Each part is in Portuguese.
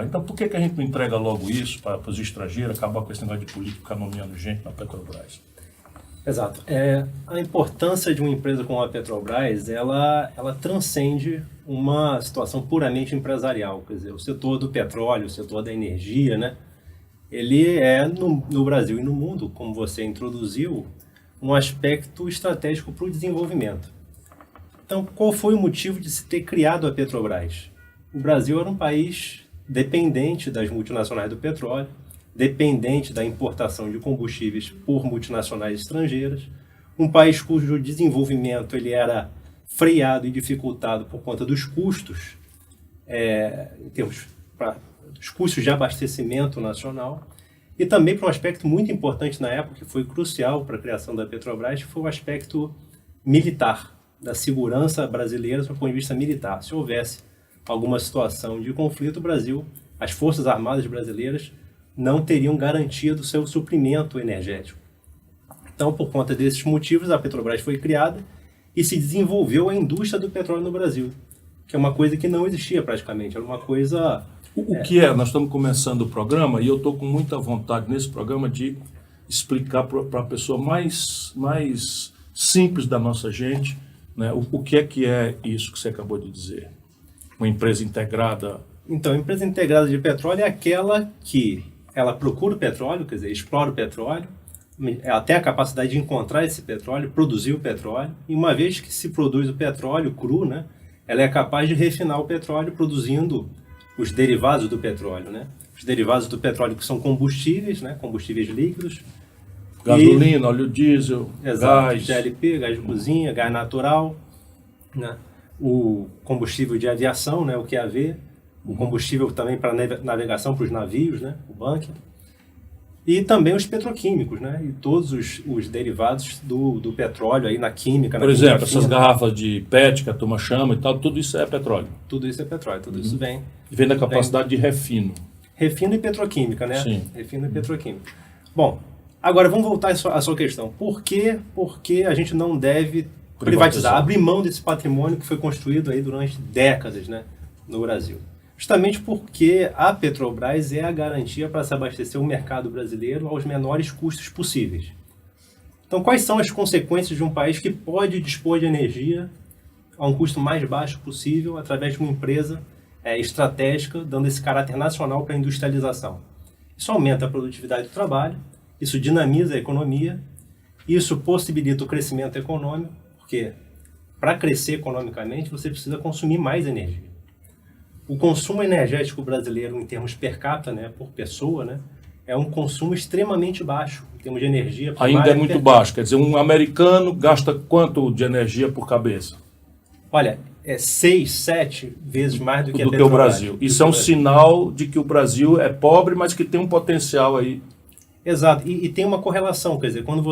Então, por que a gente não entrega logo isso para os estrangeiros, acabar com esse negócio de político, ficar nomeando gente na Petrobras? Exato. A importância de uma empresa como a Petrobras, ela transcende uma situação puramente empresarial. Quer dizer, o setor do petróleo, o setor da energia, né? Ele no Brasil e no mundo, como você introduziu, um aspecto estratégico para o desenvolvimento. Então, qual foi o motivo de se ter criado a Petrobras? O Brasil era um país dependente das multinacionais do petróleo, dependente da importação de combustíveis por multinacionais estrangeiras, um país cujo desenvolvimento ele era freado e dificultado por conta dos custos, em termos dos custos de abastecimento nacional, e também para um aspecto muito importante na época, que foi crucial para a criação da Petrobras, que foi o aspecto militar, da segurança brasileira do ponto de vista militar. Se houvesse alguma situação de conflito, o Brasil, as Forças Armadas brasileiras não teriam garantido seu suprimento energético. Então, por conta desses motivos, a Petrobras foi criada e se desenvolveu a indústria do petróleo no Brasil, que é uma coisa que não existia praticamente, era uma coisa... Nós estamos começando o programa e eu estou com muita vontade nesse programa de explicar para a pessoa mais simples da nossa gente, né, o que é isso que você acabou de dizer. Uma empresa integrada. Então, a empresa integrada de petróleo é aquela que ela procura o petróleo, quer dizer, explora o petróleo, ela tem a capacidade de encontrar esse petróleo, produzir o petróleo, e uma vez que se produz o petróleo cru, né, ela é capaz de refinar o petróleo produzindo os derivados do petróleo, né? Os derivados do petróleo que são combustíveis, né, combustíveis líquidos. Gasolina, óleo diesel, gás. GLP, gás de cozinha, gás natural, né? O combustível de aviação, né, o QAV, o combustível também para navegação para os navios, né, o bunker, e também os petroquímicos, né, e todos os derivados do petróleo aí na química. Por exemplo, essas garrafas de PET que a turma chama e tal, tudo isso é petróleo. Tudo isso é petróleo, tudo isso vem da capacidade de refino. Refino e petroquímica, né? Sim. Refino e petroquímica. Bom, agora vamos voltar à sua questão. Por que a gente não deve privatizar, abrir mão desse patrimônio que foi construído aí durante décadas, né, no Brasil? Justamente porque a Petrobras é a garantia para se abastecer o mercado brasileiro aos menores custos possíveis. Então, quais são as consequências de um país que pode dispor de energia a um custo mais baixo possível através de uma empresa estratégica, dando esse caráter nacional para a industrialização? Isso aumenta a produtividade do trabalho, isso dinamiza a economia, isso possibilita o crescimento econômico, porque para crescer economicamente você precisa consumir mais energia. O consumo energético brasileiro, em termos per capita, né, por pessoa, né, é um consumo extremamente baixo, em termos de energia. Ainda é muito baixo, quer dizer, um americano gasta quanto de energia por cabeça? Olha, é 6, 7 vezes mais do que o Brasil. Isso é um sinal de que o Brasil é pobre, mas que tem um potencial aí. Exato, e tem uma correlação, quer dizer, quando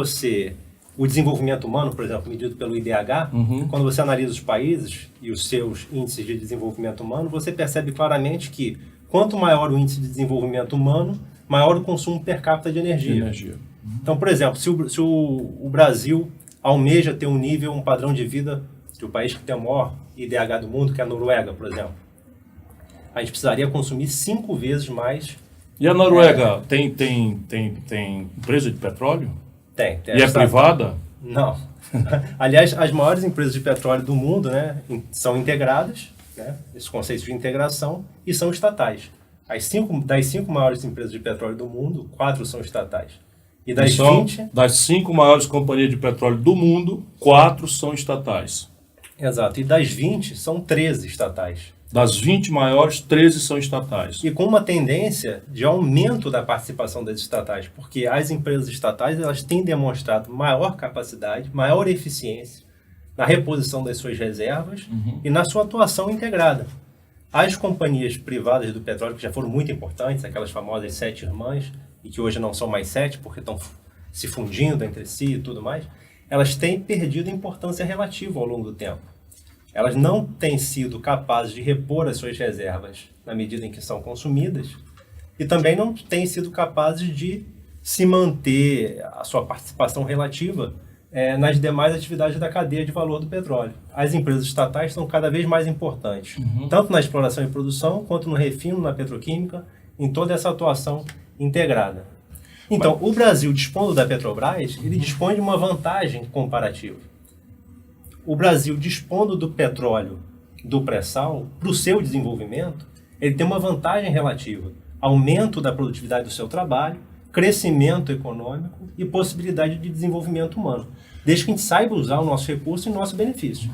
o desenvolvimento humano, por exemplo, medido pelo IDH, quando você analisa os países e os seus índices de desenvolvimento humano, você percebe claramente que quanto maior o índice de desenvolvimento humano, maior o consumo per capita de energia. Então, por exemplo, se o Brasil almeja ter um padrão de vida de um país que tem o maior IDH do mundo, que é a Noruega, por exemplo, a gente precisaria consumir 5 vezes mais. E a Noruega tem empresa de petróleo? Tem. E é privada? Não. Aliás, as maiores empresas de petróleo do mundo, né, são integradas, né, esse conceito de integração, e são estatais. Das 5 maiores empresas de petróleo do mundo, 4 são estatais. E das 20... Das 5 maiores companhias de petróleo do mundo, 4 são estatais. Exato. E das 20, são 13 estatais. Das 20 maiores, 13 são estatais. E com uma tendência de aumento da participação das estatais, porque as empresas estatais elas têm demonstrado maior capacidade, maior eficiência na reposição das suas reservas e na sua atuação integrada. As companhias privadas do petróleo, que já foram muito importantes, aquelas famosas 7 irmãs, e que hoje não são mais 7 porque estão se fundindo entre si e tudo mais, elas têm perdido importância relativa ao longo do tempo. Elas não têm sido capazes de repor as suas reservas na medida em que são consumidas e também não têm sido capazes de se manter a sua participação relativa nas demais atividades da cadeia de valor do petróleo. As empresas estatais são cada vez mais importantes, tanto na exploração e produção, quanto no refino, na petroquímica, em toda essa atuação integrada. Então, o Brasil, dispondo da Petrobras, ele dispõe de uma vantagem comparativa. O Brasil, dispondo do petróleo, do pré-sal, para o seu desenvolvimento, ele tem uma vantagem relativa. Aumento da produtividade do seu trabalho, crescimento econômico e possibilidade de desenvolvimento humano. Desde que a gente saiba usar o nosso recurso em nosso benefício.